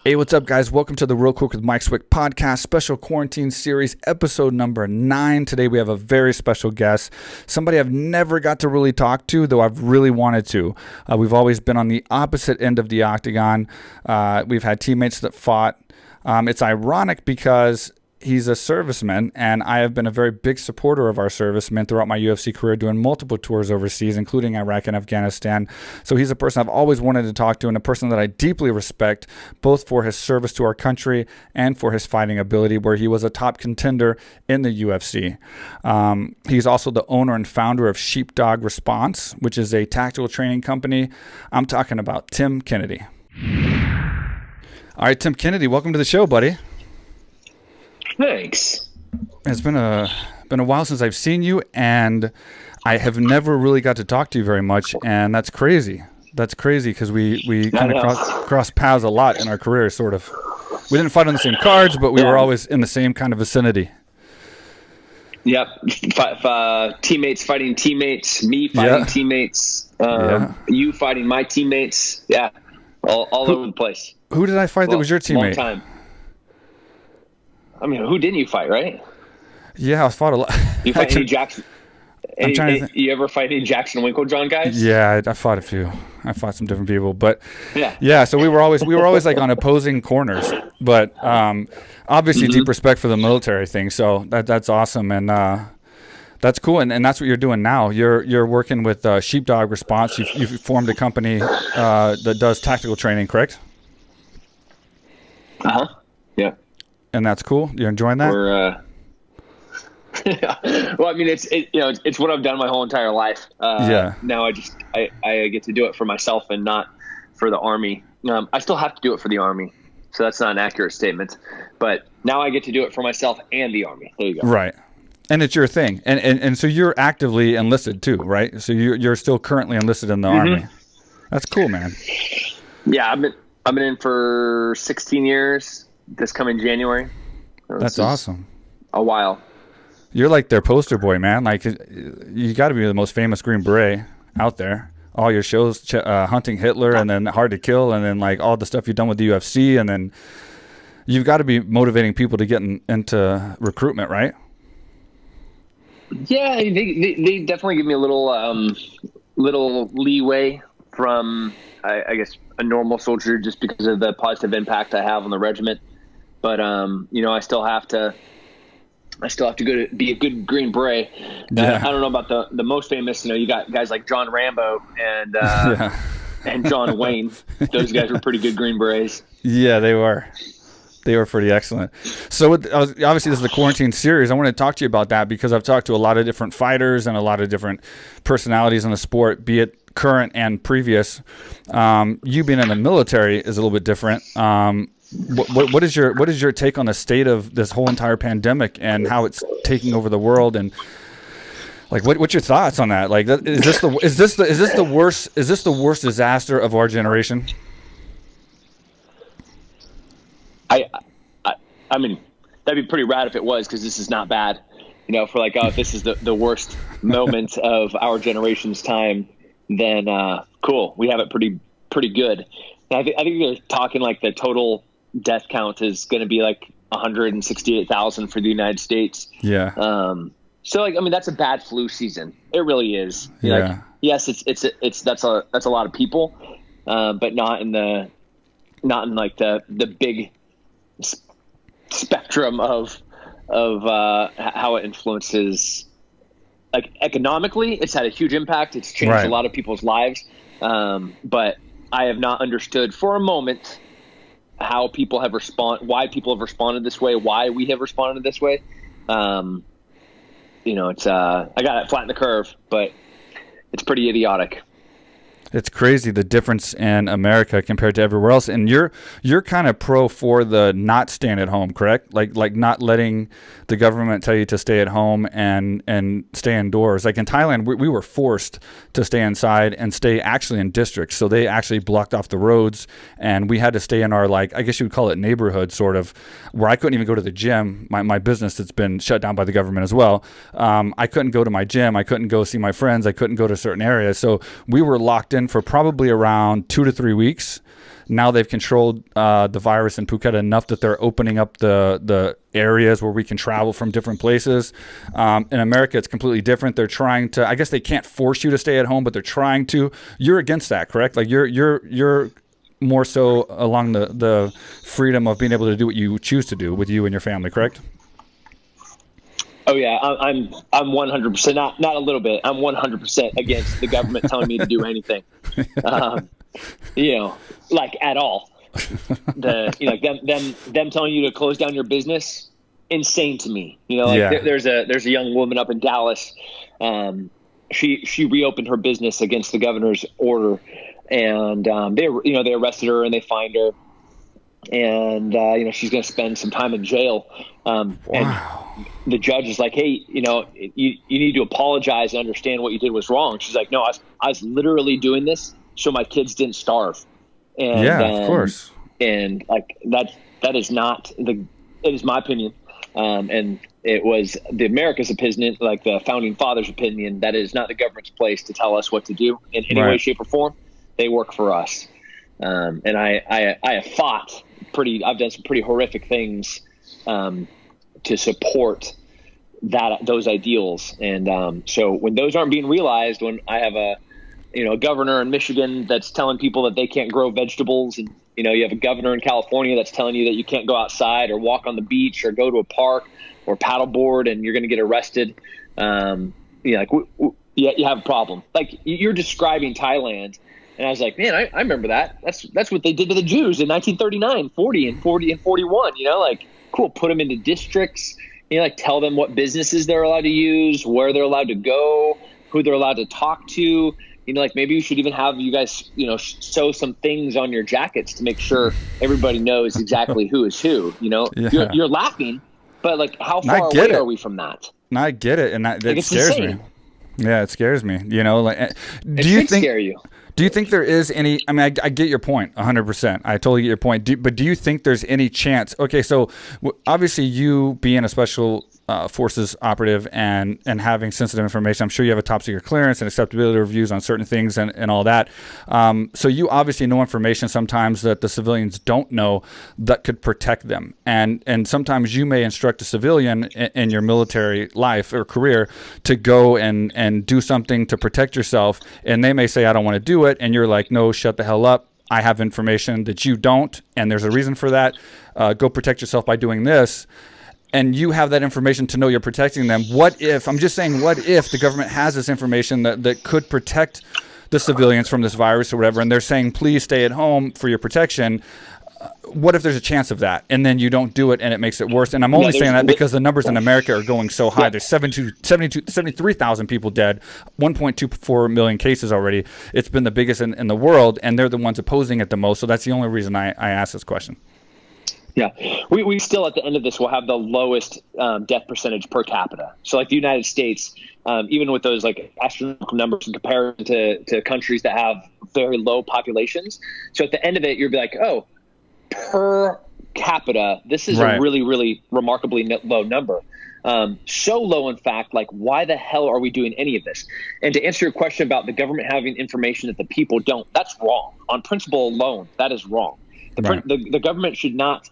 Hey, what's up, guys? Welcome to the Real Quick with Mike Swick podcast, special quarantine series, episode number 9. Today, we have a very special guest, somebody I've never got to really talk to, though I've really wanted to. We've always been on the opposite end of the octagon. We've had teammates that fought. It's ironic because he's a serviceman, and I have been a very big supporter of our servicemen throughout my UFC career, doing multiple tours overseas, including Iraq and Afghanistan. So he's a person I've always wanted to talk to, and a person that I deeply respect, both for his service to our country and for his fighting ability, where he was a top contender in the UFC. He's also the owner and founder of Sheepdog Response, which is a tactical training company. I'm talking about Tim Kennedy. All right, Tim Kennedy, welcome to the show, buddy. Thanks. It's been a while since I've seen you, and I have never really got to talk to you very much, and that's crazy. That's crazy because we kind of cross paths a lot in our careers, sort of. We didn't fight on the same cards, but we were always in the same kind of vicinity. Yep. Teammates fighting teammates, me fighting teammates, you fighting my teammates. Yeah, all over the place. Who did I fight that was your teammate? Long time. I mean, who didn't you fight, right? Yeah, I fought a lot. You fight any Jackson? You ever fight any Jackson Winklejohn guys? Yeah, I fought a few. I fought some different people, but yeah. So we were always like on opposing corners, but obviously deep respect for the military thing. So that's awesome, and that's cool, and that's what you're doing now. You're working with Sheepdog Response. You've formed a company that does tactical training, correct? Yeah. And that's cool. You're enjoying that? Well, I mean, it's what I've done my whole entire life. Now I get to do it for myself and not for the Army. I still have to do it for the Army, so that's not an accurate statement. But now I get to do it for myself and the Army. There you go. Right. And it's your thing. And so you're actively enlisted too, right? So you're still currently enlisted in the Army. That's cool, man. Yeah, I've been in for 16 years. This coming January. That's awesome. A while. You're like their poster boy, man. Like, you got to be the most famous Green Beret out there. All your shows, Hunting Hitler, and then Hard to Kill, and then like all the stuff you've done with the UFC, and then you've got to be motivating people to get into recruitment, right? Yeah, they definitely give me a little leeway from I guess a normal soldier, just because of the positive impact I have on the regiment. But I still have to go to be a good Green Beret. I don't know about the most famous. You got guys like John Rambo and John Wayne. Those guys were pretty good Green Berets. Yeah, they were. They were pretty excellent. So obviously this is the quarantine series. I want to talk to you about that because I've talked to a lot of different fighters and a lot of different personalities in the sport, be it current and previous. You being in the military is a little bit different. What is your take on the state of this whole entire pandemic and how it's taking over the world, and like what's your thoughts on that? Like, is this the worst disaster of our generation? I mean, that'd be pretty rad if it was, because this is not bad. For like, if this is the worst moment of our generation's time, then cool, we have it pretty good. And I think they're talking like the total death count is going to be like 168,000 for the United States. Yeah. So like, I mean, that's a bad flu season. It really is. Yeah. Like, yes, that's a lot of people, but not in like the big spectrum of how it influences. Like, economically, it's had a huge impact. It's changed a lot of people's lives. But I have not understood for a moment why people have responded this way, why we have responded this way. It's I got to flatten the curve, but it's pretty idiotic. It's crazy the difference in America compared to everywhere else. And you're kind of pro for the not staying at home, correct? Like not letting the government tell you to stay at home and stay indoors. Like in Thailand, we were forced to stay inside and stay actually in districts. So they actually blocked off the roads, and we had to stay in our, like, I guess you would call it neighborhood, sort of, where I couldn't even go to the gym. My business that's been shut down by the government as well. I couldn't go to my gym. I couldn't go see my friends. I couldn't go to certain areas. So we were locked in for probably around 2 to 3 weeks. Now they've controlled the virus in Phuket enough that they're opening up the areas where we can travel from different places. In America, it's completely different. They're trying to, I guess they can't force you to stay at home, but they're trying to. You're against that, correct? Like you're more so along the freedom of being able to do what you choose to do with you and your family, correct? Oh yeah, I'm 100%, not a little bit. I'm 100% against the government telling me to do anything. Like at all. Like them telling you to close down your business, insane to me. There's a young woman up in Dallas. She reopened her business against the governor's order, and they arrested her and they fined her, and she's going to spend some time in jail. Wow. And the judge is like, hey, you need to apologize and understand what you did was wrong. She's like, no, I was literally doing this so my kids didn't starve. And, of course. And like that is not it is my opinion. And it was the America's opinion, like the founding fathers' opinion, that it is not the government's place to tell us what to do in any way, shape, or form. They work for us. And I have fought I've done some pretty horrific things to support those ideals. And so when those aren't being realized, when I have a governor in Michigan that's telling people that they can't grow vegetables, and you have a governor in California that's telling you that you can't go outside or walk on the beach or go to a park or paddleboard and you're going to get arrested. You have a problem. Like you're describing Thailand. And I was like, man, I remember that. That's what they did to the Jews in 1939, 40 and 41, like cool. Put them into districts, like tell them what businesses they're allowed to use, where they're allowed to go, who they're allowed to talk to. Like maybe we should even have you guys, sew some things on your jackets to make sure everybody knows exactly who is who. Yeah. You're laughing, but like how far away are we from that? No, I get it, and that scares insane. me. Yeah, it scares me. Scare you? Do you think there is any? I mean, I get your point 100%. I totally get your point. But do you think there's any chance? Okay, so obviously you being a special forces operative and having sensitive information, I'm sure you have a top secret clearance and acceptability reviews on certain things and all that. So you obviously know information sometimes that the civilians don't know that could protect them. And sometimes you may instruct a civilian in your military life or career to go and do something to protect yourself. And they may say, I don't want to do it. And you're like, no, shut the hell up. I have information that you don't. And there's a reason for that. Go protect yourself by doing this. And you have that information to know you're protecting them. What if the government has this information that could protect the civilians from this virus or whatever, and they're saying, please stay at home for your protection? What if there's a chance of that? And then you don't do it and it makes it worse. And I'm only saying that because the numbers in America are going so high. There's 73,000 people dead, 1.24 million cases already. It's been the biggest in the world, and they're the ones opposing it the most. So that's the only reason I asked this question. Yeah, we still at the end of this will have the lowest death percentage per capita. So like the United States, even with those like astronomical numbers in comparison to countries that have very low populations. So at the end of it, you'll be like, oh, per capita, this is a really, really remarkably low number. So low, in fact, like why the hell are we doing any of this? And to answer your question about the government having information that the people don't, that's wrong. On principle alone, that is wrong. The government should not.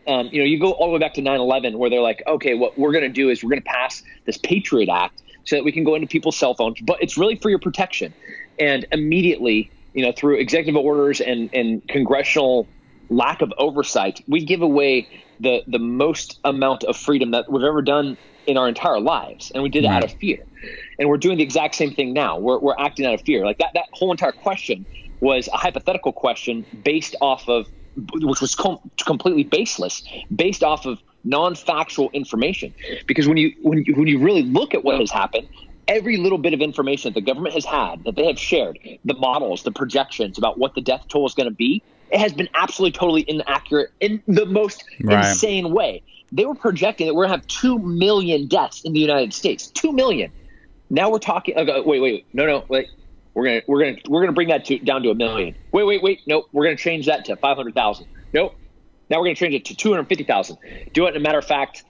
You go all the way back to 9/11 where they're like, okay, what we're going to do is we're going to pass this Patriot Act so that we can go into people's cell phones, but it's really for your protection. And immediately, through executive orders and congressional lack of oversight, we give away the most amount of freedom that we've ever done in our entire lives. And we did it out of fear. And we're doing the exact same thing now. We're acting out of fear. Like that whole entire question was a hypothetical question based off of, which was completely baseless, based off of non-factual information. Because when you really look at what has happened, every little bit of information that the government has had, that they have shared, the models, the projections about what the death toll is going to be, it has been absolutely totally inaccurate in the most insane way. They were projecting that we're going to have 2 million deaths in the United States. 2 million. Now we're talking. Wait. No. Wait. We're gonna bring that down to 1 million. Wait. Nope. We're gonna change that to 500,000. Nope. Now we're going to change it to 250,000. Do it. In a matter of fact,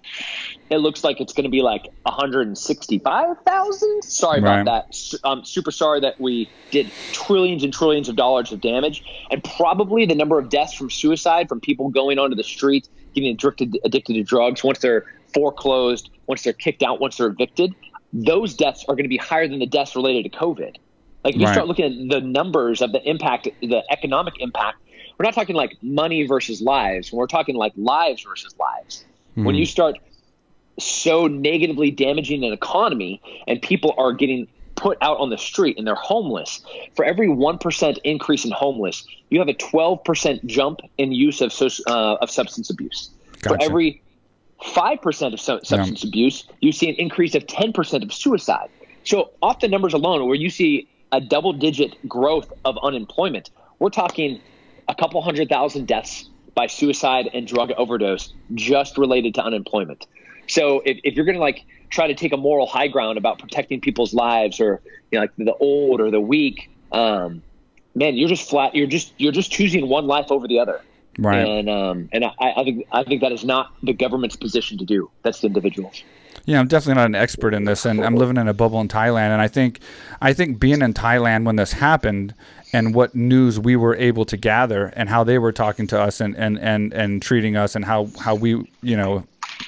it looks like it's going to be like 165,000. Sorry about that. I'm super sorry that we did trillions and trillions of dollars of damage, and probably the number of deaths from suicide from people going onto the street, getting addicted to drugs once they're foreclosed, once they're kicked out, once they're evicted. Those deaths are going to be higher than the deaths related to COVID. Like, if you start looking at the numbers of the impact, the economic impact, we're not talking like money versus lives. We're talking like lives versus lives. Mm-hmm. When you start so negatively damaging an economy and people are getting put out on the street and they're homeless, for every 1% increase in homeless, you have a 12% jump in use of substance abuse. Gotcha. For every 5% of substance abuse, you see an increase of 10% of suicide. So off the numbers alone, where you see a double-digit growth of unemployment, we're talking a couple 100,000 deaths by suicide and drug overdose just related to unemployment. So if you're going to like try to take a moral high ground about protecting people's lives, or like the old or the weak, man, you're just flat. You're just choosing one life over the other. Right. And I think that is not the government's position to do. That's the individuals. Yeah, I'm definitely not an expert in this, and I'm living in a bubble in Thailand. And I think being in Thailand when this happened, and what news we were able to gather, and how they were talking to us and treating us, and how we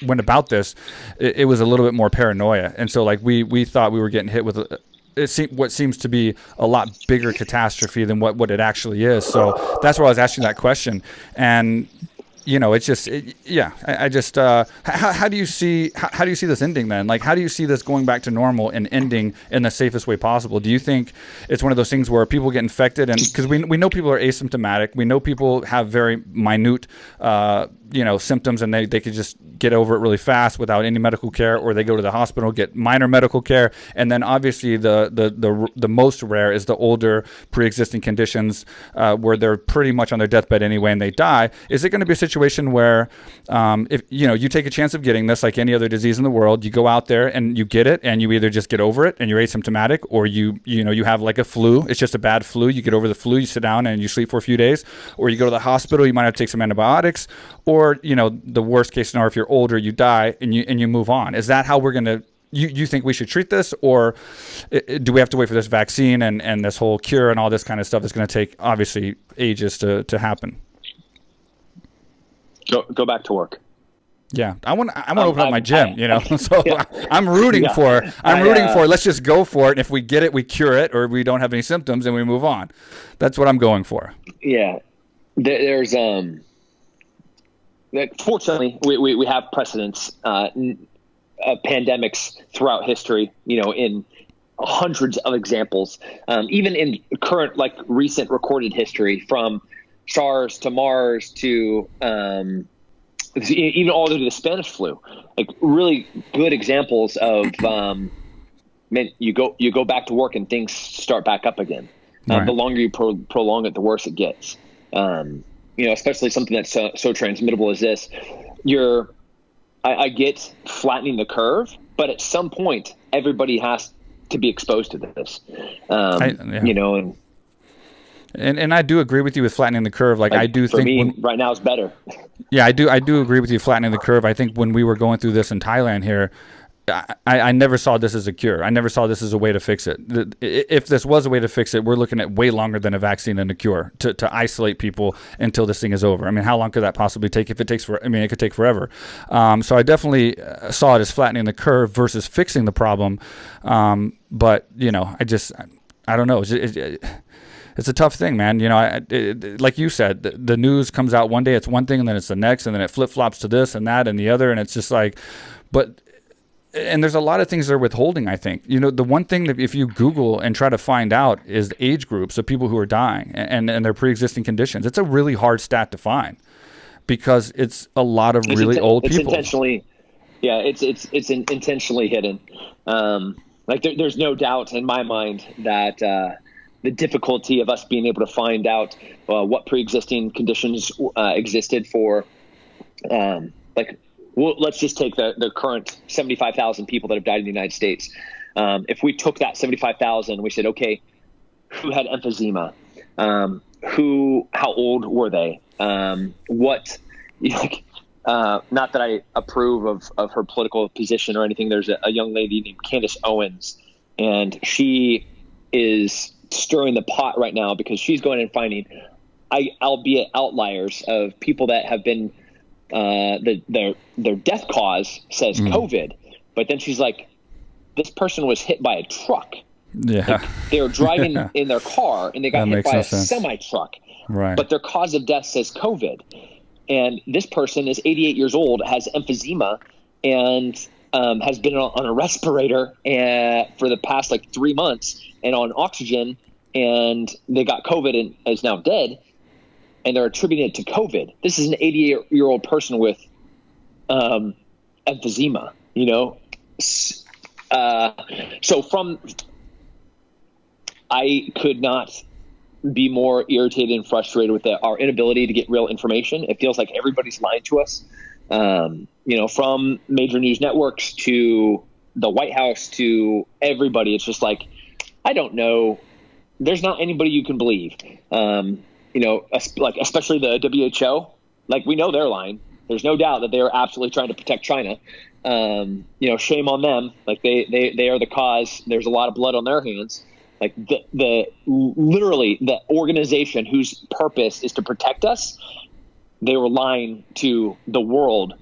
went about this, it was a little bit more paranoia. And so like we thought we were getting hit with what seems to be a lot bigger catastrophe than what it actually is. So that's why I was asking that question. And it's just, how do you see this ending then? Like, how do you see this going back to normal and ending in the safest way possible? Do you think it's one of those things where people get infected, and because we know people are asymptomatic, we know people have very minute, symptoms, and they could just get over it really fast without any medical care, or they go to the hospital, get minor medical care, and then obviously the most rare is the older pre-existing conditions where they're pretty much on their deathbed anyway and they die. Is it going to be a situation where if you take a chance of getting this, like any other disease in the world, you go out there and you get it, and you either just get over it and you're asymptomatic, or you have like a flu, it's just a bad flu, you get over the flu, you sit down and you sleep for a few days, or you go to the hospital, you might have to take some antibiotics, or the worst case scenario, if you're older, you die and you move on. Is that how we're going to, you think we should treat this, or do we have to wait for this vaccine and this whole cure and all this kind of stuff that's going to take obviously ages to happen? Go back to work. Yeah, I want to open up my gym, So yeah. I'm rooting for. Let's just go for it. And if we get it, we cure it, or we don't have any symptoms, and we move on. That's what I'm going for. Yeah, there's fortunately we have precedents, pandemics throughout history. In hundreds of examples, even in current recent recorded history, from SARS to MARS to even all the way to the Spanish flu, like really good examples of you go back to work and things start back up again. Right. The longer you prolong it, the worse it gets. Especially something that's so transmittable as this. I get flattening the curve, but at some point, everybody has to be exposed to this. And I do agree with you with flattening the curve. I do think for me, right now is better. Yeah, I do agree with you flattening the curve. I think when we were going through this in Thailand here, I never saw this as a cure. I never saw this as a way to fix it. If this was a way to fix it, we're looking at way longer than a vaccine and a cure to isolate people until this thing is over. I mean, how long could that possibly take? If it takes it could take forever. So I definitely saw it as flattening the curve versus fixing the problem. But I don't know. It's a tough thing, man. Like you said, the news comes out one day, it's one thing, and then it's the next, and then it flip-flops to this and that and the other, and it's just and there's a lot of things they're withholding, I think. The one thing that if you Google and try to find out is the age groups of people who are dying and their pre-existing conditions. It's a really hard stat to find because it's a lot of really old people. It's intentionally hidden. There's no doubt in my mind that the difficulty of us being able to find out what pre-existing conditions existed for, let's just take the current 75,000 people that have died in the United States. If we took that 75,000, we said, okay, who had emphysema? How old were they? What like, not that I approve of her political position or anything. There's a young lady named Candace Owens, and she is stirring the pot right now because she's going and finding, albeit outliers, of people that have been their death cause says COVID, but then she's like, this person was hit by a truck. Yeah, like they were driving in their car and they got hit by a semi truck. Right, but their cause of death says COVID. And this person is 88 years old, has emphysema, and has been on a respirator for the past like 3 months and on oxygen, and they got COVID and is now dead, and they're attributing it to COVID. This is an 88-year-old person with emphysema, you know? I could not be more irritated and frustrated with our inability to get real information. It feels like everybody's lying to us, you know, from major news networks to the White House to everybody. It's just like, I don't know. There's not anybody you can believe. You know, like especially the WHO. Like, we know they're lying. There's no doubt that they are absolutely trying to protect China. You know, shame on them. Like they are the cause. There's a lot of blood on their hands. Like literally the organization whose purpose is to protect us, they were lying to the world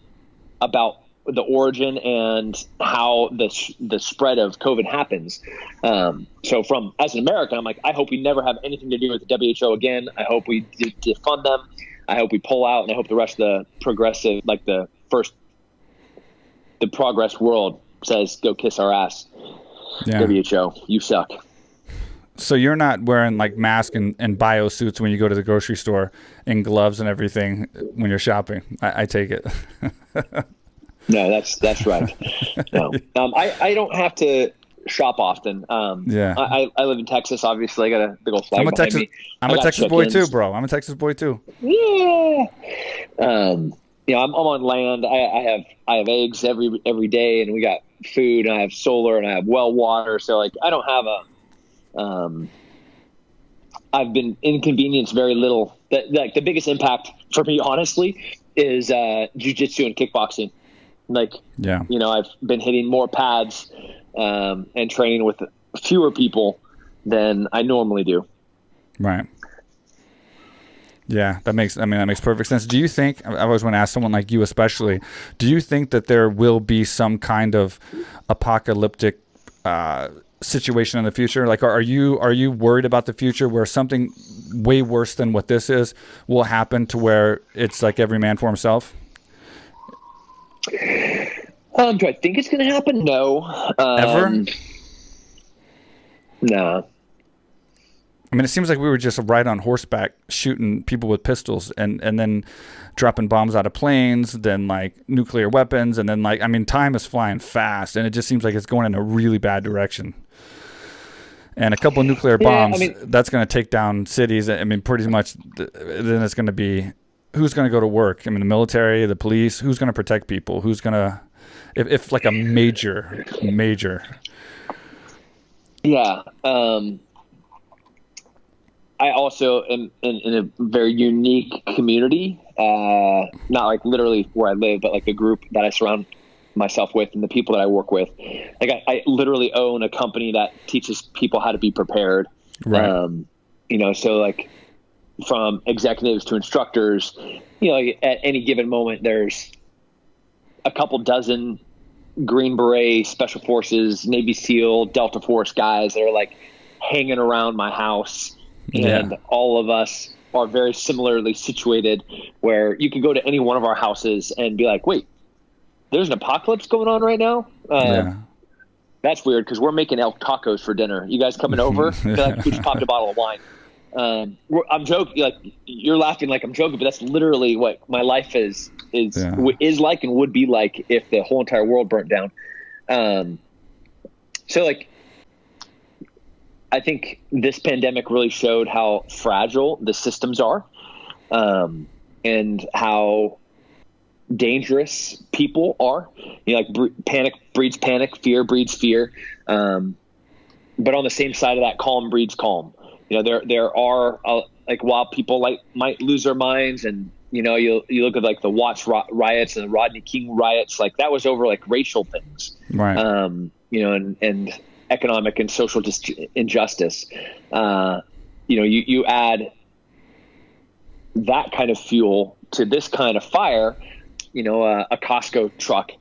about the origin and how the spread of COVID happens. So as an American, I'm like, I hope we never have anything to do with the WHO again. I hope we defund them. I hope we pull out, and I hope the rest of the progressive, like the progress world says, go kiss our ass. Yeah. WHO, you suck. So you're not wearing like masks and bio suits when you go to the grocery store and gloves and everything when you're shopping. I take it. No, that's right. No, I don't have to shop often. Yeah. I live in Texas. Obviously, I got a big old flag behind me. I'm a Texas boy too, bro. I'm a Texas boy too. Yeah. You know, I'm on land. I have eggs every day, and we got food, and I have solar, and I have well water. So like, I don't have I've been inconvenienced very little. Like the biggest impact for me, honestly, is jiu-jitsu and kickboxing. Like, yeah, you know, I've been hitting more pads and training with fewer people than I normally do. Right. Yeah, that makes perfect sense. Do you think, I always want to ask someone like you especially, do you think that there will be some kind of apocalyptic situation in the future? Like, are you worried about the future where something way worse than what this is will happen, to where it's like every man for himself? Do I think it's going to happen? No. Ever? No. I mean, it seems like we were just right on horseback shooting people with pistols and then dropping bombs out of planes, then like nuclear weapons. And then like, I mean, time is flying fast, and it just seems like it's going in a really bad direction. And a couple of nuclear bombs, that's going to take down cities. I mean, pretty much then it's going to be, who's going to go to work? I mean, the military, the police, who's going to protect people? Who's going to, if like a major. Yeah. I also am in a very unique community, not like literally where I live, but like a group that I surround myself with and the people that I work with. Like I literally own a company that teaches people how to be prepared. Right. You know, so like from executives to instructors, you know, at any given moment, there's a couple dozen Green Beret, Special Forces, Navy SEAL, Delta Force guys that are like hanging around my house. And all of us are very similarly situated, where you could go to any one of our houses and be like, wait, there's an apocalypse going on right now? That's weird, because we're making elk tacos for dinner. You guys coming over? I feel like we just popped a bottle of wine. I'm joking. Like, you're laughing like I'm joking, but that's literally what my life is like and would be like if the whole entire world burnt down. So like, I think this pandemic really showed how fragile the systems are, and how dangerous people are. You know, like panic breeds panic, fear breeds fear. But on the same side of that, calm breeds calm. You know, there are like, while people might lose their minds and You look at like the Watts riots and the Rodney King riots, like that was over like racial things, Right. And economic and social injustice. You add that kind of fuel to this kind of fire, a Costco truck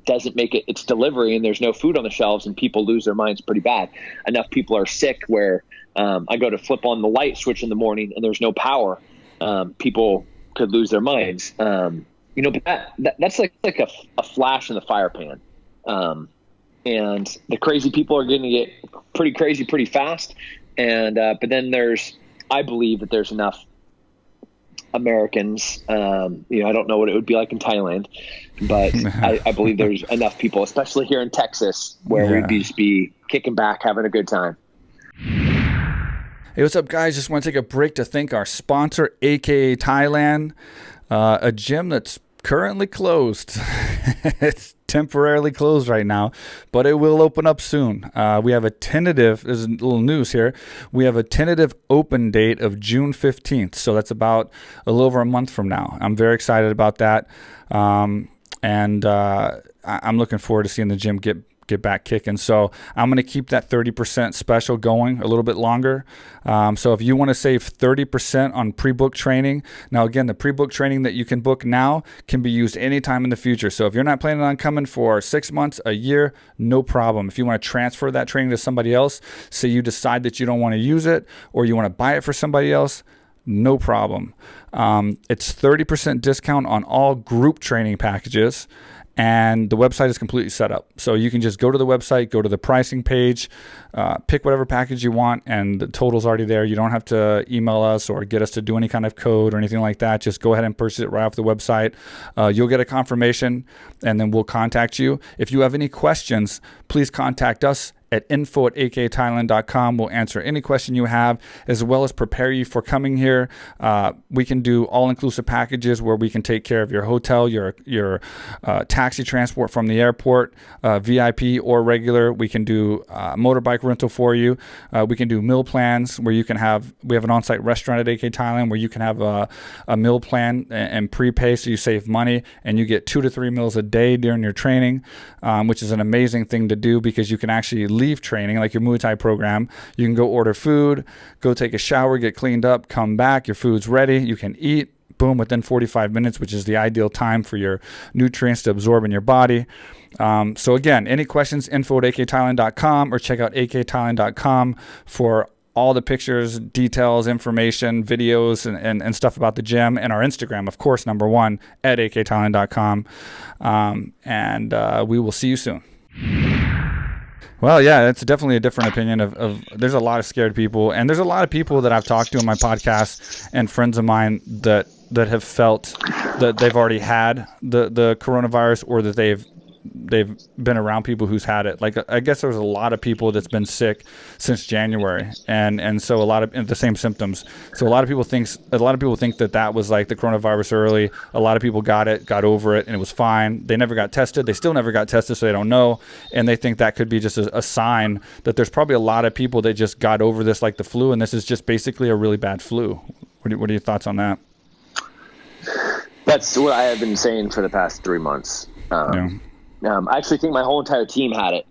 doesn't make its delivery and there's no food on the shelves and people lose their minds pretty bad. Enough people are sick where I go to flip on the light switch in the morning and there's no power. People could lose their minds. But that's like a flash in the fire pan. And the crazy people are going to get pretty crazy pretty fast. And but then I believe that there's enough Americans, I don't know what it would be like in Thailand, but I believe there's enough people, especially here in Texas, where we'd just be kicking back, having a good time. Hey, what's up, guys? Just want to take a break to thank our sponsor, AKA Thailand, a gym that's currently closed. It's temporarily closed right now, but it will open up soon. We have a tentative, there's a little news here. We have a tentative open date of June 15th. So that's about a little over a month from now. I'm very excited about that. I'm looking forward to seeing the gym get back kicking. So I'm going to keep that 30% special going a little bit longer. So if you want to save 30% on pre-book training, now again, the pre-book training that you can book now can be used anytime in the future. So if you're not planning on coming for 6 months, a year, no problem. If you want to transfer that training to somebody else, say you decide that you don't want to use it or you want to buy it for somebody else, no problem. It's 30% discount on all group training packages. And the website is completely set up. So you can just go to the website, go to the pricing page, pick whatever package you want, and the total's already there. You don't have to email us or get us to do any kind of code or anything like that. Just go ahead and purchase it right off the website. You'll get a confirmation, and then we'll contact you. If you have any questions, please contact us at info@akathailand.com. We'll answer any question you have, as well as prepare you for coming here. We can do all-inclusive packages where we can take care of your hotel, your taxi transport from the airport, VIP or regular. We can do motorbike rental for you. We can do meal plans where we have an on-site restaurant at AKA Thailand where you can have a meal plan and prepay so you save money and you get 2 to 3 meals a day during your training, which is an amazing thing to do because you can actually leave training, like your Muay Thai program. You can go order food, go take a shower, get cleaned up, come back, your food's ready, you can eat, boom, within 45 minutes, which is the ideal time for your nutrients to absorb in your body. So again, any questions, info@akathailand.com or check out akathailand.com for all the pictures, details, information, videos, and stuff about the gym, and our Instagram, of course, number one, at akathailand.com. We will see you soon. Well, yeah, it's definitely a different opinion of there's a lot of scared people, and there's a lot of people that I've talked to on my podcast and friends of mine that have felt that they've already had the coronavirus or that they've been around people who's had it. Like, I guess there's a lot of people that's been sick since January, and so a lot of the same symptoms. So a lot of people think that was like the coronavirus early. A lot of people got over it, and it was fine. They never got tested. They still never got tested, so they don't know. And they think that could be just a sign that there's probably a lot of people that just got over this like the flu, and this is just basically a really bad flu. What are your thoughts on that? That's what I have been saying for the past 3 months. I actually think my whole entire team had it.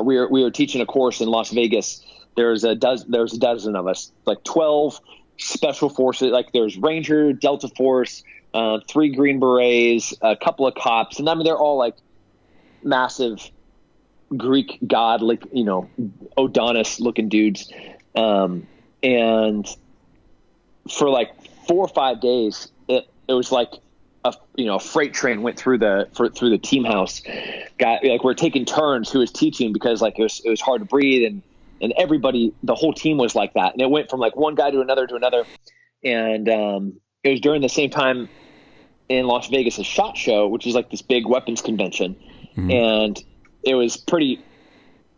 We were teaching a course in Las Vegas. There's a dozen of us, like 12 special forces. Like there's Ranger, Delta Force, 3 Green Berets, a couple of cops, and I mean they're all like massive Greek god, like Adonis looking dudes. And for like 4 or 5 days, it was like a freight train went through the team house. We're taking turns who was teaching because like it was hard to breathe, and everybody, the whole team was like that. And it went from like one guy to another. And it was during the same time in Las Vegas, a SHOT Show, which is like this big weapons convention. Mm-hmm. And it was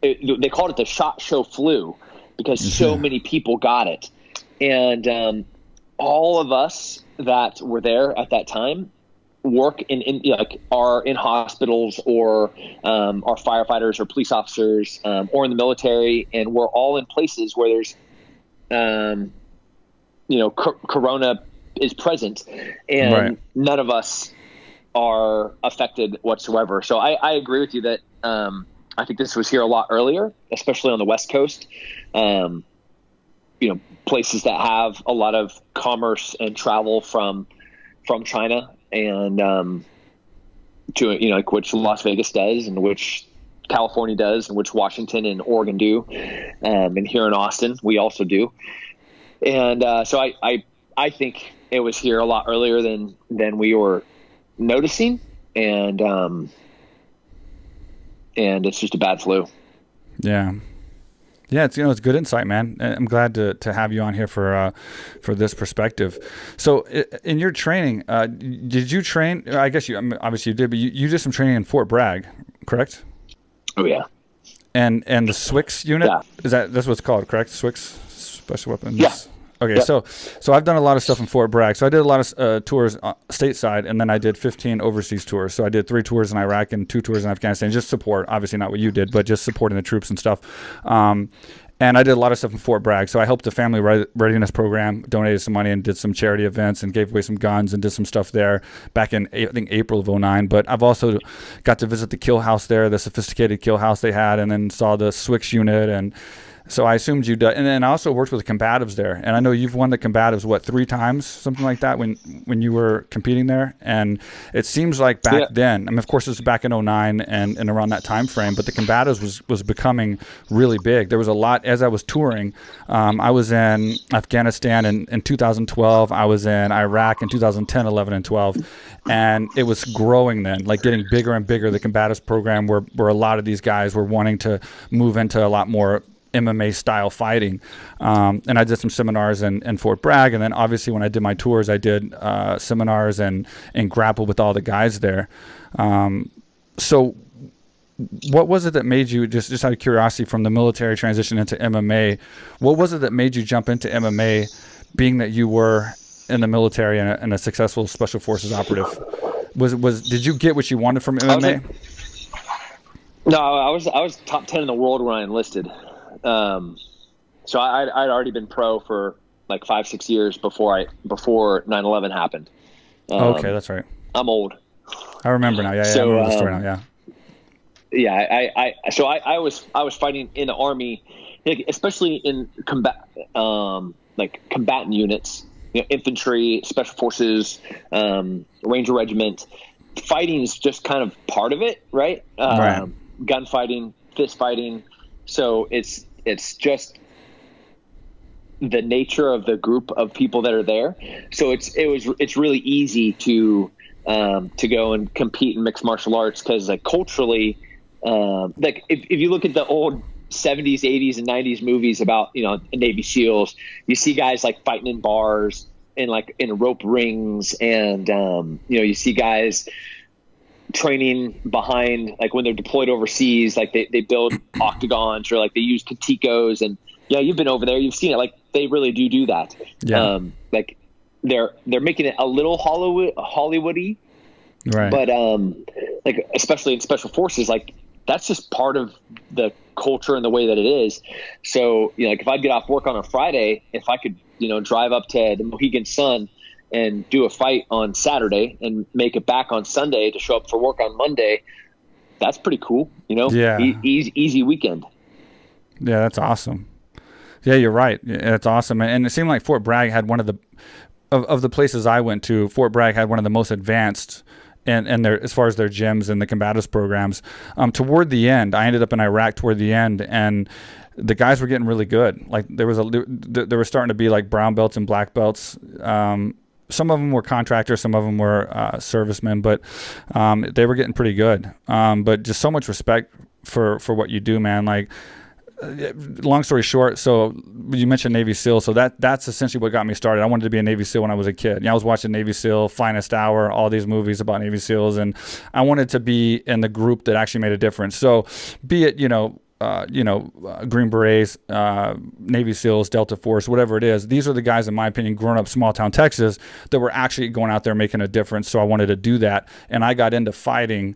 they called it the SHOT Show flu because so many people got it. And all of us that were there at that time work are in hospitals or are firefighters or police officers or in the military, and we're all in places where there's corona is present, and none of us are affected whatsoever. So I agree with you that I think this was here a lot earlier, especially on the West Coast. Places that have a lot of commerce and travel from China, and to like which Las Vegas does, and which California does, and which Washington and Oregon do, and here in Austin we also do. And so I think it was here a lot earlier than we were noticing, and it's just a bad flu. Yeah, it's it's good insight, man. I'm glad to have you on here for this perspective. So, in your training, did you train? I guess obviously you did, but you did some training in Fort Bragg, correct? Oh yeah. And the Swicks unit, that's what it's called, correct? Swicks, Special Weapons. Yeah. Okay, yep. So I've done a lot of stuff in Fort Bragg. So I did a lot of tours stateside, and then I did 15 overseas tours. So I did 3 tours in Iraq and 2 tours in Afghanistan, just support. Obviously not what you did, but just supporting the troops and stuff. And I did a lot of stuff in Fort Bragg. So I helped the family readiness program, donated some money and did some charity events and gave away some guns and did some stuff there back in, I think, April of 2009. But I've also got to visit the kill house there, the sophisticated kill house they had, and then saw the Swicks unit. And so I assumed you'd and then I also worked with the combatives there. And I know you've won the combatives, 3 times, something like that, when you were competing there. And it seems like back then, I mean, of course, it was back in 2009 and around that time frame, but the combatives was becoming really big. There was a lot, as I was touring, I was in Afghanistan in 2012. I was in Iraq in 2010, 11, and 12. And it was growing then, like getting bigger and bigger, the combatives program, where a lot of these guys were wanting to move into a lot more MMA style fighting. And I did some seminars in Fort Bragg. And then obviously when I did my tours, I did seminars and grappled with all the guys there. So what was it that made you, just out of curiosity, from the military transition into MMA, what was it that made you jump into MMA, being that you were in the military and a successful special forces operative? Did you get what you wanted from MMA? I was top 10 in the world when I enlisted. So I'd already been pro for like 5-6 years before 9/11 happened. Okay, that's right. I'm old. I remember now. Yeah, I remember the story now. Yeah. So I was fighting in the Army, especially in combatant units, infantry, special forces, Ranger Regiment. Fighting is just kind of part of it, right? Gunfighting, fist fighting. So it's just the nature of the group of people that are there. So it's really easy to go and compete in mixed martial arts, because like culturally, like if you look at the old 70s, 80s, and 90s movies about Navy SEALs, you see guys like fighting in bars and like in rope rings, and you see guys training behind, like when they're deployed overseas, like they build octagons, or like they use katikos, and you've been over there, you've seen it, like they really do that. Like they're making it a little Hollywoody, right? But like especially in special forces, like that's just part of the culture and the way that it is. So like if I'd get off work on a Friday, if I could drive up to the Mohegan Sun and do a fight on Saturday and make it back on Sunday to show up for work on Monday, that's pretty cool, easy weekend. Yeah, that's awesome. Yeah, you're right. That's awesome. And it seemed like Fort Bragg had one of the places I went to, Fort Bragg had one of the most advanced and their, as far as their gyms and the combatives programs. Toward the end, I ended up in Iraq toward the end, and the guys were getting really good. Like there were starting to be like brown belts and black belts. Some of them were contractors, some of them were servicemen, but they were getting pretty good. But just so much respect for what you do, man. Like, long story short, so you mentioned Navy SEAL, so that's essentially what got me started. I wanted to be a Navy SEAL when I was a kid. I was watching Navy SEAL, Finest Hour, all these movies about Navy SEALs, and I wanted to be in the group that actually made a difference. So be it, Green Berets, Navy SEALs, Delta Force, whatever it is, these are the guys, in my opinion, growing up small town Texas, that were actually going out there making a difference. So I wanted to do that, and I got into fighting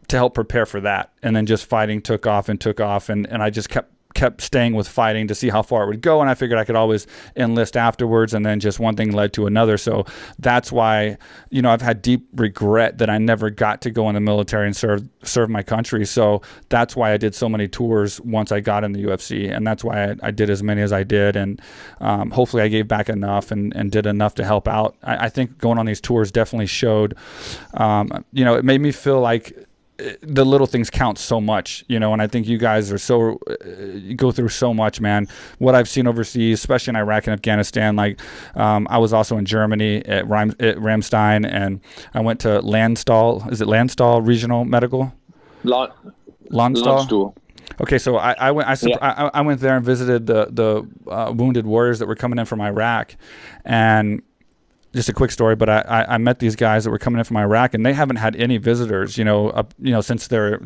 to help prepare for that. And then just fighting took off, and I just kept kept staying with fighting to see how far it would go, and I figured I could always enlist afterwards, and then just one thing led to another. So that's why, you know, I've had deep regret that I never got to go in the military and serve my country. So that's why I did so many tours once I got in the UFC, and that's why I did as many as I did, and hopefully I gave back enough and did enough to help out. I think going on these tours definitely showed, you know, it made me feel like the little things count so much, you know, and I think you guys are so, you go through so much, man. What I've seen overseas, especially in Iraq and Afghanistan, like I was also in Germany at Ramstein, and I went to Landstuhl. Is it Landstuhl Regional Medical? Landstuhl. Okay, so I went there and visited the wounded warriors that were coming in from Iraq, and just a quick story, but I met these guys that were coming in from Iraq, and they haven't had any visitors, you know, since their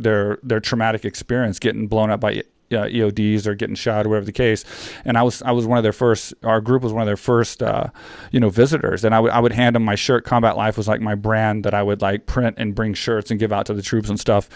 traumatic experience, getting blown up by EODs or getting shot or whatever the case. And I was one of their first. Our group was one of their first, visitors. And I would hand them my shirt. Combat Life was like my brand that I would like print and bring shirts and give out to the troops and stuff.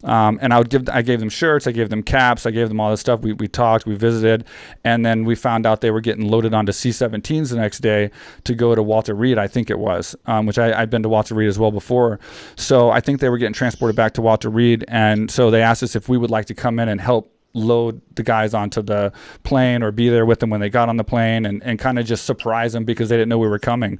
And I gave them shirts, I gave them caps, I gave them all this stuff. We talked, we visited, and then we found out they were getting loaded onto C-17s the next day to go to Walter Reed, I think it was, which I'd been to Walter Reed as well before. So I think they were getting transported back to Walter Reed, and so they asked us if we would like to come in and help load the guys onto the plane or be there with them when they got on the plane, and kind of just surprise them because they didn't know we were coming.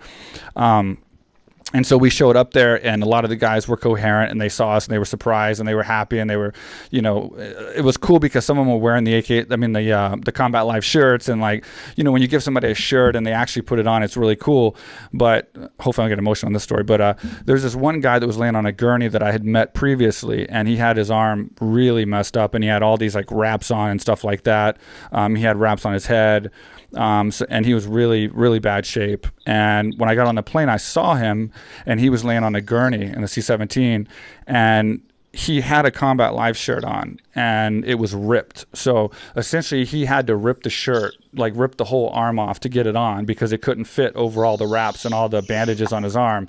And so we showed up there, and a lot of the guys were coherent, and they saw us, and they were surprised, and they were happy, and they were, it was cool because some of them were wearing the Combat Life shirts, and like, when you give somebody a shirt and they actually put it on, it's really cool. But hopefully I'll get emotional on this story. But there's this one guy that was laying on a gurney that I had met previously, and he had his arm really messed up, and he had all these like wraps on and stuff like that. He had wraps on his head. And he was really, really bad shape. And when I got on the plane, I saw him, and he was laying on a gurney in the C-17, and he had a Combat Life shirt on, and it was ripped. So essentially he had to rip the shirt, like rip the whole arm off to get it on, because it couldn't fit over all the wraps and all the bandages on his arm.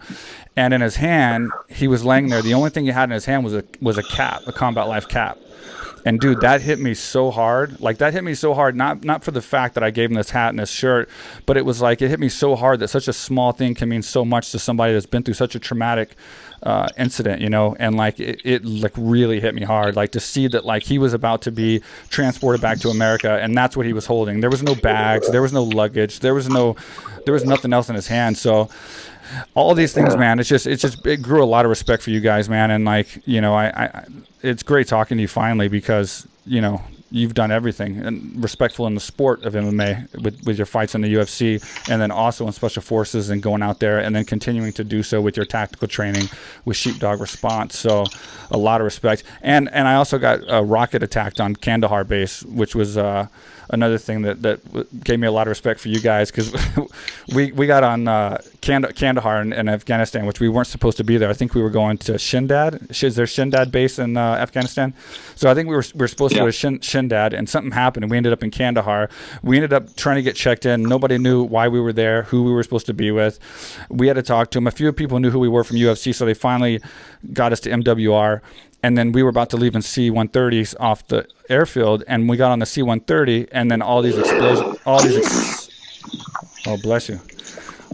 And in his hand, he was laying there. The only thing he had in his hand was a cap, a Combat Life cap. And dude, that hit me so hard. Like, that hit me so hard, not for the fact that I gave him this hat and this shirt, but it was like, it hit me so hard that such a small thing can mean so much to somebody that's been through such a traumatic incident, and like it like really hit me hard, like to see that like he was about to be transported back to America, and that's what he was holding. There was no bags, there was no luggage, there was nothing else in his hand. So all these things, man, it grew a lot of respect for you guys, man. And like, I it's great talking to you finally, because you've done everything, and respectful in the sport of MMA with your fights in the UFC, and then also in special forces, and going out there and then continuing to do so with your tactical training with Sheepdog Response. So a lot of respect. And I also got a rocket attacked on Kandahar base, which was another thing that gave me a lot of respect for you guys, because we got on Kandahar in Afghanistan, which we weren't supposed to be there. I think we were going to Shindad. Is there Shindad base in Afghanistan? So I think we were supposed to go to Shindad, and something happened, and we ended up in Kandahar. We ended up trying to get checked in. Nobody knew why we were there, who we were supposed to be with. We had to talk to them. A few people knew who we were from UFC, so they finally got us to MWR. And then we were about to leave in C-130s off the airfield, and we got on the C-130, and then all these explosions, oh, bless you.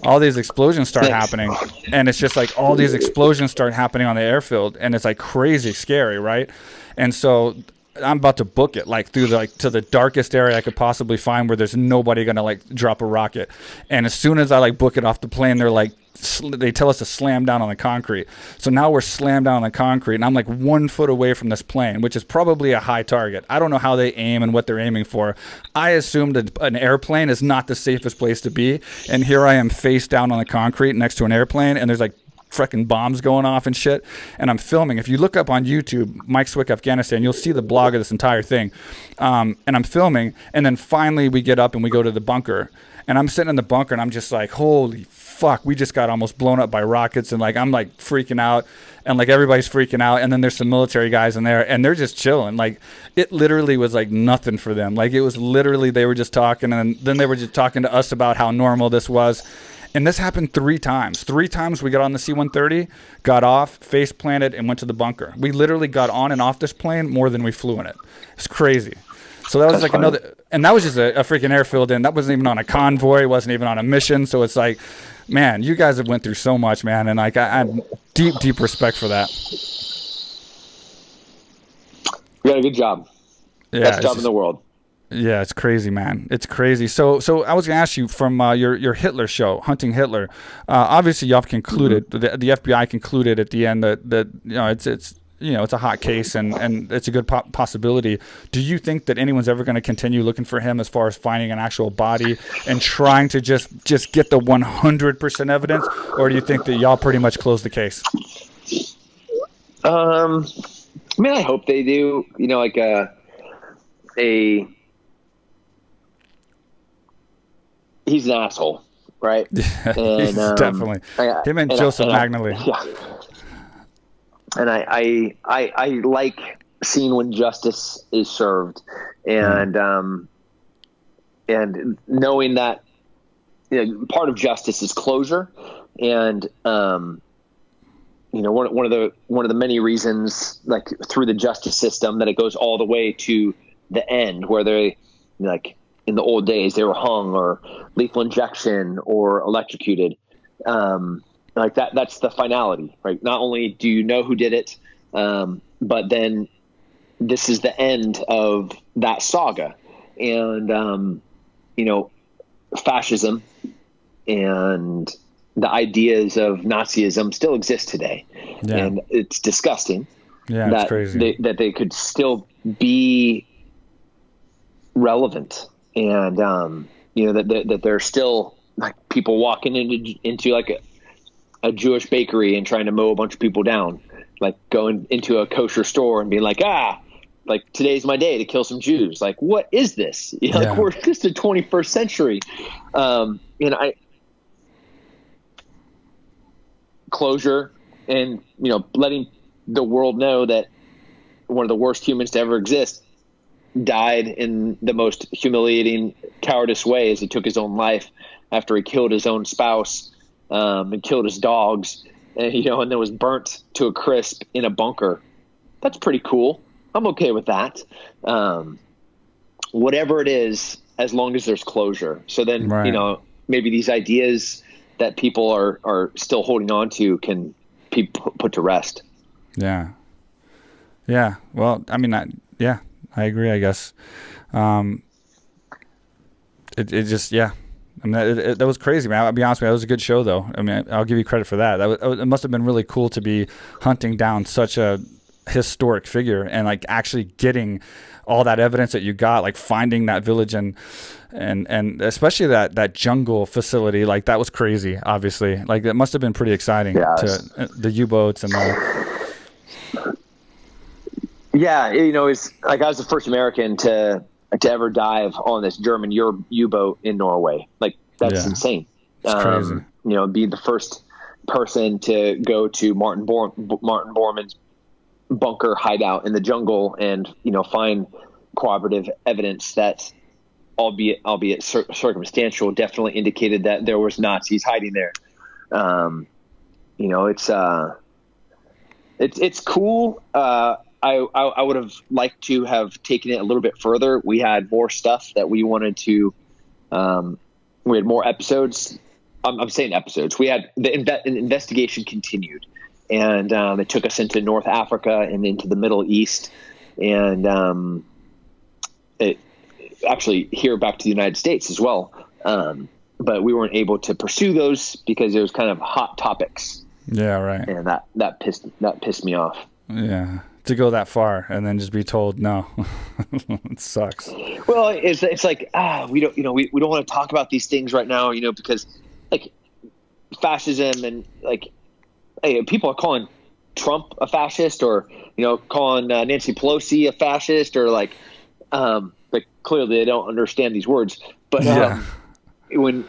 All these explosions start happening, and it's just like all these explosions start happening on the airfield, and it's like crazy scary, right? And so I'm about to book it, like through to the darkest area I could possibly find, where there's nobody gonna like drop a rocket. And as soon as I like book it off the plane, they're like, they tell us to slam down on the concrete. So now we're slammed down on the concrete, and I'm like 1 foot away from this plane, which is probably a high target. I don't know how they aim and what they're aiming for. I assumed an airplane is not the safest place to be, and here I am face down on the concrete next to an airplane, and there's like freaking bombs going off and shit, and I'm filming. If you look up on YouTube, Mike Swick Afghanistan, you'll see the blog of this entire thing. And I'm filming, and then finally we get up and we go to the bunker, and I'm sitting in the bunker, and I'm just like, holy fuck, we just got almost blown up by rockets, and like I'm like freaking out, and like everybody's freaking out, and then there's some military guys in there, and they're just chilling. Like it literally was like nothing for them. Like it was literally, they were just talking, and then they were just talking to us about how normal this was. And this happened 3 times. 3 times we got on the C-130, got off, face planted, and went to the bunker. We literally got on and off this plane more than we flew in it. It's crazy. So that was That's like fine. another, and that was just a freaking airfield, and that wasn't even on a convoy, wasn't even on a mission. So it's like, man, you guys have went through so much, man, and like I have deep respect for that. You got a good job. Yeah, Best job in the world. Yeah, it's crazy, man. It's crazy. So I was gonna ask you from your Hitler show, Hunting Hitler. Obviously, y'all concluded the FBI concluded at the end that it's it's a hot case and it's a good possibility. Do you think that anyone's ever going to continue looking for him as far as finding an actual body and trying to just get the 100% evidence, or do you think that y'all pretty much closed the case? I mean, I hope they do. Like he's an asshole, right? Yeah, And he's definitely him and Joseph Magnoli. Yeah. And I like seeing when justice is served, and knowing that part of justice is closure, and one of the many reasons, like through the justice system, that it goes all the way to the end, where they like in the old days they were hung or lethal injection or electrocuted. Like that's the finality, right? Not only do you know who did it, but then this is the end of that saga. And, fascism and the ideas of Nazism still exist today. Yeah. And it's disgusting it's crazy. that they could still be relevant. And, that there's still like people walking into like a Jewish bakery and trying to mow a bunch of people down, like going into a kosher store and being like, like today's my day to kill some Jews. Like, what is this? Like we're just the 21st century. Closure and, letting the world know that one of the worst humans to ever exist died in the most humiliating, cowardice way, as he took his own life after he killed his own spouse, and killed his dogs, and and then was burnt to a crisp in a bunker. That's pretty cool. I'm okay with that. Whatever it is, as long as there's closure. So then, maybe these ideas that people are still holding on to can be put to rest. Yeah. Yeah. Well, I mean, I agree, I guess. It just, I mean, that was crazy, man. I'll be honest with you. That was a good show, though. I mean, I'll give you credit for that. It must have been really cool to be hunting down such a historic figure and like actually getting all that evidence that you got, like finding that village and especially that jungle facility. Like that was crazy. Obviously, like that must have been pretty exciting to the U-boats and the. Yeah, it's like I was the first American to ever dive on this German U-boat in Norway. Like that's insane. It's crazy. Be the first person to go to Martin Bormann's bunker hideout in the jungle and find corroborative evidence that, albeit circumstantial, definitely indicated that there was Nazis hiding there. It's cool. I would have liked to have taken it a little bit further. We had more stuff that we wanted to. We had more episodes. I'm saying episodes. We had the investigation continued, and it took us into North Africa and into the Middle East, and it actually here back to the United States as well. But we weren't able to pursue those because it was kind of hot topics. Yeah, right. And that pissed me off. Yeah. To go that far and then just be told no. It sucks. Well, it's like we don't we don't want to talk about these things right now, because like fascism and like people are calling Trump a fascist or calling Nancy Pelosi a fascist or like clearly they don't understand these words, but when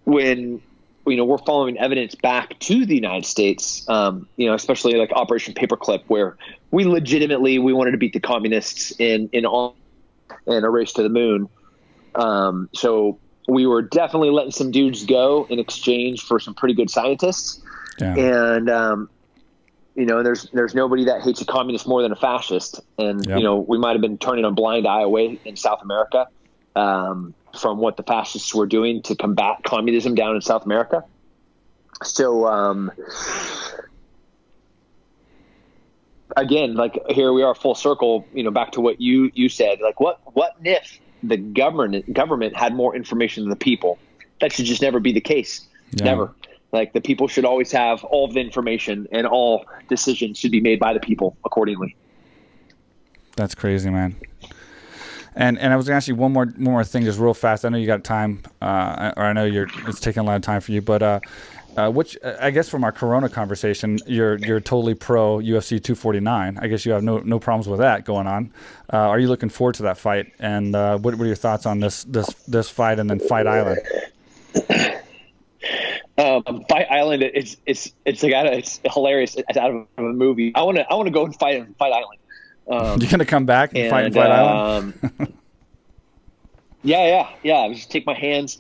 we're following evidence back to the United States, especially like Operation Paperclip, where we wanted to beat the communists in a race to the moon. So we were definitely letting some dudes go in exchange for some pretty good scientists. Yeah. And, there's nobody that hates a communist more than a fascist. And, we might have been turning a blind eye away in South America from what the fascists were doing to combat communism down in South America. So, again, like here we are full circle, back to what you said, like what if the government had more information than the people? That should just never be the case. Yeah. Never. Like the people should always have all of the information, and all decisions should be made by the people accordingly. That's crazy, man. And I was gonna ask you one more thing, just real fast. I know you got time, or I know it's taking a lot of time for you, but which I guess from our Corona conversation, you're totally pro UFC 249. I guess you have no problems with that going on. Are you looking forward to that fight? And what are your thoughts on this fight and then Fight Island? Fight Island, it's hilarious. It's out of a movie. I want to go and fight in Fight Island. You're gonna come back and fight in Fight Island? Yeah. Just take my hands,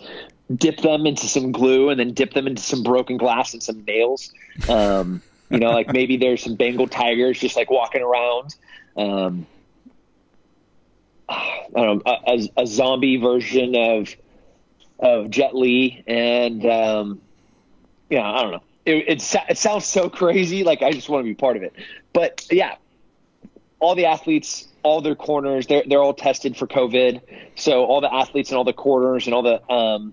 dip them into some glue, and then dip them into some broken glass and some nails. Like maybe there's some Bengal tigers just like walking around. I don't know, a zombie version of Jet Li, and I don't know. It sounds so crazy. Like I just want to be part of it. But yeah, all the athletes, all their corners, they're all tested for COVID. So all the athletes and all the corners and all the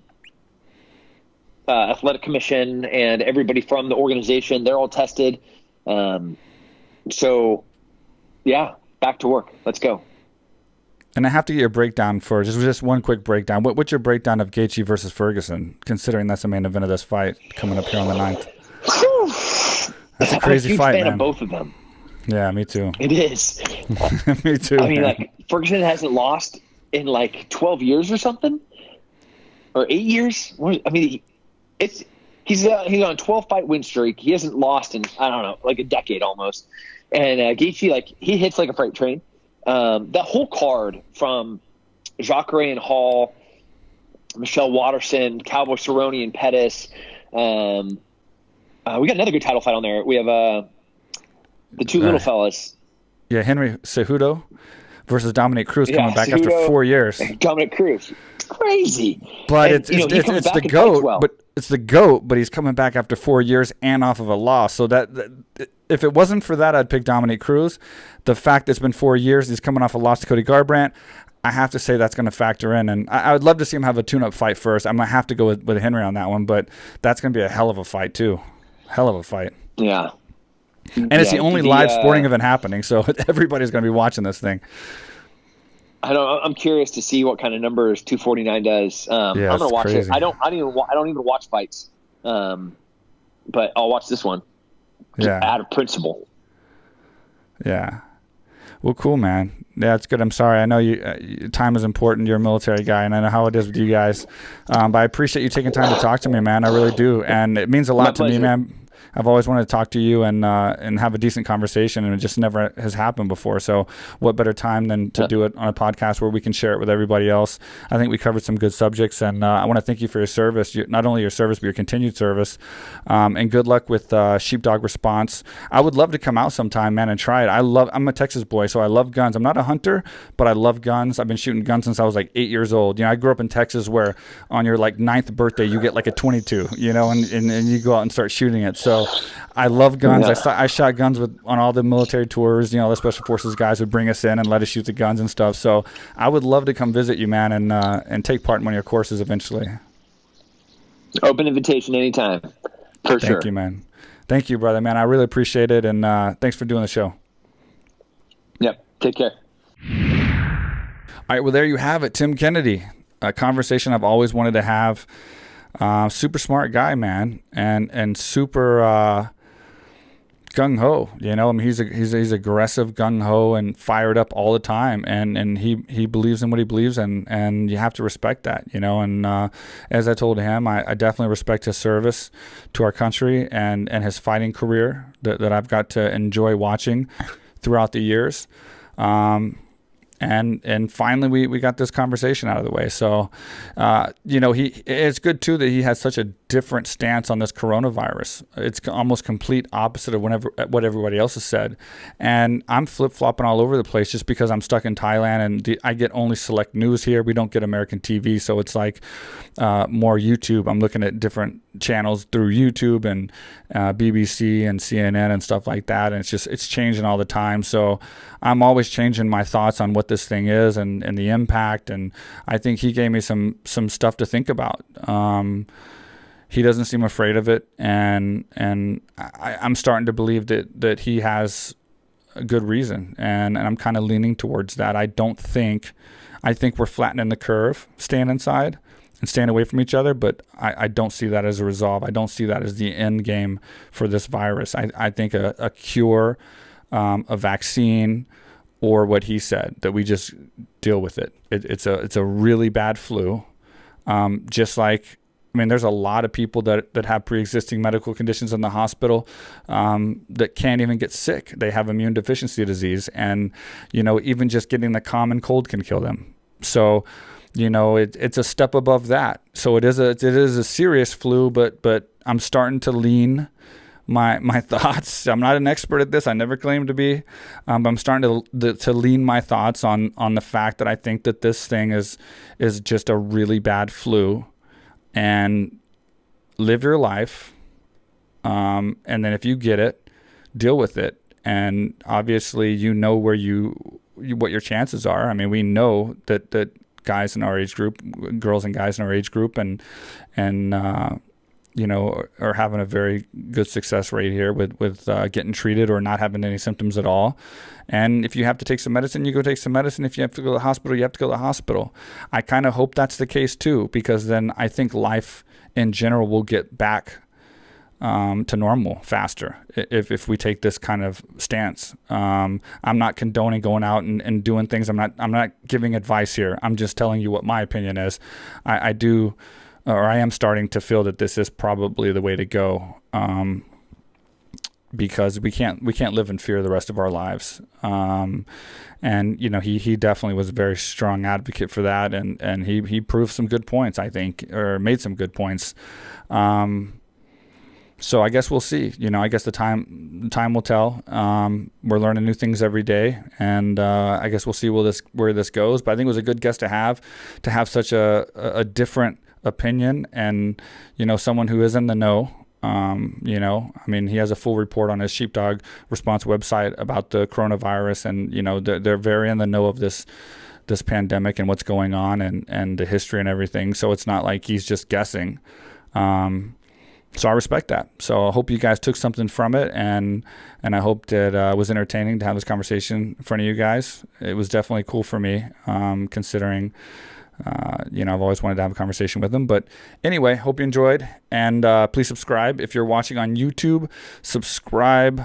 athletic commission and everybody from the organization, they're all tested. So yeah, back to work. Let's go. And I have to get your breakdown for just one quick breakdown. What's your breakdown of Gaethje versus Ferguson, considering that's the main event of this fight coming up here on the 9th? That's a crazy fight, man. I'm a huge fan of both of them. Yeah, me too. It is. Me too. I mean, like Ferguson hasn't lost in like 12 years or something, or 8 years. I mean, he's on a 12-fight win streak. He hasn't lost in, I don't know, like a decade almost. And Gaethje, like he hits like a freight train. That whole card from Jacare and Hall, Michelle Watterson, Cowboy Cerrone and Pettis. We got another good title fight on there. We have the two little fellas. Yeah, Henry Cejudo versus Dominic Cruz coming back after 4 years. Dominic Cruz, crazy. But it's the GOAT. Well. But it's the GOAT. But he's coming back after 4 years and off of a loss. So that if it wasn't for that, I'd pick Dominic Cruz. The fact that it's been 4 years, he's coming off a loss to Cody Garbrandt. I have to say that's going to factor in. And I would love to see him have a tune-up fight first. I'm going to have to go with Henry on that one. But that's going to be a hell of a fight, too. Hell of a fight. Yeah. And it's the only live sporting event happening, so everybody's going to be watching this thing. I'm curious to see what kind of numbers 249 does. I'm going to watch it. I don't even watch fights, but I'll watch this one. Out of principle. Yeah. Well, cool, man. Yeah, it's good. I'm sorry. I know time is important. You're a military guy, and I know how it is with you guys. But I appreciate you taking time to talk to me, man. I really do, and it means a lot to me, man. I've always wanted to talk to you and have a decent conversation, and it just never has happened before. So what better time than to do it on a podcast where we can share it with everybody else? I think we covered some good subjects, and I want to thank you for your service, not only your service, but your continued service, and good luck with Sheepdog Response. I would love to come out sometime, man, and try it. I'm a Texas boy, so I love guns. I'm not a hunter, but I love guns. I've been shooting guns since I was like 8 years old. I grew up in Texas where on your like 9th birthday, you get like a 22, and you go out and start shooting it. So I love guns. Yeah. I shot guns on all the military tours. The Special Forces guys would bring us in and let us shoot the guns and stuff. So I would love to come visit you, man, and take part in one of your courses eventually. Open invitation anytime. For sure. Thank you, man. Thank you, brother, man. I really appreciate it, and thanks for doing the show. Yep. Take care. All right, well, there you have it. Tim Kennedy, a conversation I've always wanted to have. Super smart guy, man, and super gung ho. I mean, he's aggressive, gung ho, and fired up all the time, and he believes in what he believes in, and you have to respect that, And as I told him, I definitely respect his service to our country and his fighting career that I've got to enjoy watching throughout the years. And finally we got this conversation out of the way. So, it's good too that he has such a different stance on this coronavirus. It's almost complete opposite of what everybody else has said. And I'm flip-flopping all over the place just because I'm stuck in Thailand and I get only select news here. We don't get American TV. So it's like more YouTube. I'm looking at different channels through YouTube and BBC and CNN and stuff like that. And it's changing all the time. So I'm always changing my thoughts on what this thing is and the impact. And I think he gave me some stuff to think about. He doesn't seem afraid of it, and I'm starting to believe that he has a good reason, and I'm kind of leaning towards that. I think we're flattening the curve, staying inside and staying away from each other, but I don't see that as a resolve. I don't see that as the end game for this virus. I think a cure, a vaccine, or what he said, that we just deal with it. It's a really bad flu, just like. I mean, there's a lot of people that have pre-existing medical conditions in the hospital that can't even get sick. They have immune deficiency disease. And, even just getting the common cold can kill them. So, it's a step above that. So it is a serious flu, but I'm starting to lean my thoughts. I'm not an expert at this. I never claimed to be. But I'm starting to lean my thoughts on the fact that I think that this thing is just a really bad flu. And live your life, and then if you get it, deal with it. And obviously, what your chances are. I mean, we know that guys in our age group, girls and guys in our age group, and are having a very good success rate here with getting treated or not having any symptoms at all. And if you have to take some medicine, you go take some medicine. If you have to go to the hospital, you have to go to the hospital. I kind of hope that's the case too, because then I think life in general will get back to normal faster if we take this kind of stance. I'm not condoning going out and doing things. I'm not giving advice here. I'm just telling you what my opinion is. I am starting to feel that this is probably the way to go, because we can't live in fear the rest of our lives. And he definitely was a very strong advocate for that, and he proved some good points, I think, or made some good points. So I guess we'll see. I guess the time will tell. We're learning new things every day, and I guess we'll see where this goes. But I think it was a good guest to have such a different opinion, and someone who is in the know. He has a full report on his Sheepdog Response website about the coronavirus, and they're very in the know of this pandemic and what's going on, and the history and everything. So it's not like he's just guessing. So I respect that. So I hope you guys took something from it, and I hope that it was entertaining to have this conversation in front of you guys. It was definitely cool for me, considering I've always wanted to have a conversation with him. But anyway, hope you enjoyed, and please subscribe. If you're watching on YouTube, subscribe,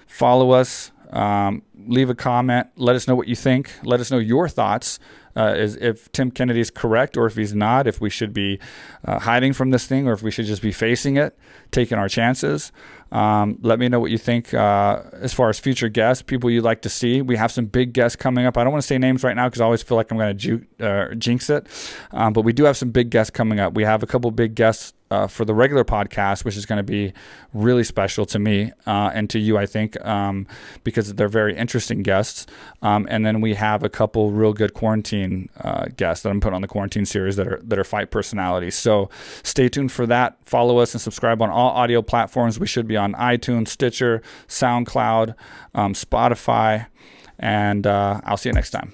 follow us, leave a comment, let us know what you think, let us know your thoughts, if Tim Kennedy is correct or if he's not, if we should be hiding from this thing or if we should just be facing it, taking our chances. Let me know what you think as far as future guests, people you'd like to see. We have some big guests coming up. I don't want to say names right now because I always feel like I'm going to jinx it. But we do have some big guests coming up. We have a couple big guests for the regular podcast, which is going to be really special to me and to you, I think, because they're very interesting guests. And then we have a couple real good quarantine guests that I'm putting on the quarantine series that are fight personalities. So stay tuned for that. Follow us and subscribe on all audio platforms. We should be on iTunes, Stitcher, SoundCloud, Spotify, and I'll see you next time.